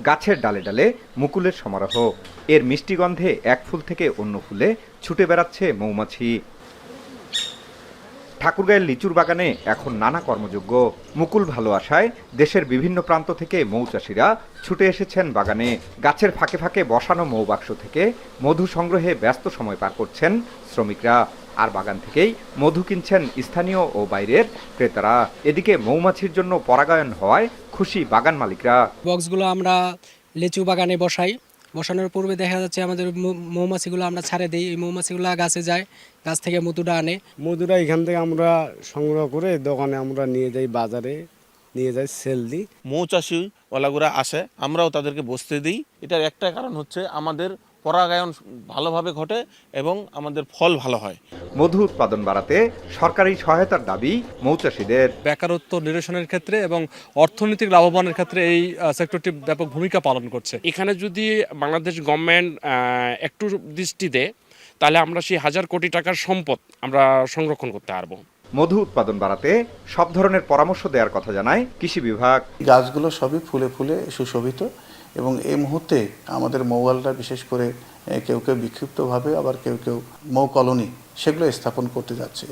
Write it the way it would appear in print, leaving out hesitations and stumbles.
গাছের ডালে ডালে মুকুলের সমারোহ। এর মিষ্টি গন্ধে এক ফুল থেকে অন্য ফুলে ছুটে বেড়াচ্ছে মৌমাছি। ঠাকুরগাঁয়ের লিচুর বাগানে এখন নানা কর্মযোগ্য। মুকুল ভালো আসায় দেশের বিভিন্ন প্রান্ত থেকে মৌচাষিরা ছুটে এসেছেন বাগানে। গাছের ফাঁকে ফাঁকে বসানো মৌবাক্স থেকে মধু সংগ্রহে ব্যস্ত সময় পার করছেন শ্রমিকরা। আর বাগান থেকেই মধু কিনছেন স্থানীয় ও বাইরের ক্রেতারা। এদিকে মৌমাছির জন্য পরাগায়ন হওয়ায় খুশি বাগান মালিকরা। বক্সগুলো আমরা লিচু বাগানে বসাই, বসানোর পূর্বে দেখা যাচ্ছে আমাদের মৌমাছিগুলো আমরা ছাড়ে দিই, এই মৌমাছিগুলো গাছে যায়, গাছ থেকে মধুটা আনে। মধুটা এখান থেকে আমরা সংগ্রহ করে দোকানে আমরা নিয়ে যাই, বাজারে নিয়ে যাই, সেল দিই। মৌচাষি ওলাগুরা আসে, আমরাও তাদেরকে বসতে দিই। এটার একটা কারণ হচ্ছে আমাদের পরাগায়ন ভালোভাবে ঘটে এবং আমাদের ফল ভালো হয়। মধু উৎপাদন বাড়াতে সরকারি সহায়তার দাবি মৌচাষীদের। বেকারত্ব নিরসনের ক্ষেত্রে এবং অর্থনৈতিক লাভবানের ক্ষেত্রে এই সেক্টরটি ব্যাপক ভূমিকা পালন করছে। এখানে যদি বাংলাদেশ গভর্নমেন্ট একটু দৃষ্টি দেয় তাহলে আমরা সেই 1000 কোটি টাকার সম্পদ আমরা সংরক্ষণ করতে পারবো। মধু উৎপাদন বাড়াতে সব ধরনের পরামর্শ দেওয়ার কথা জানায় কৃষি বিভাগ। গাছগুলো সবই ফুলে ফুলে সুশোভিত এবং এই মুহূর্তে আমাদের মৌয়ালরা বিশেষ করে কেউ কেউ বিক্ষিপ্তভাবে, আবার কেউ কেউ মৌ কলোনি সেগুলো স্থাপন করতে যাচ্ছে।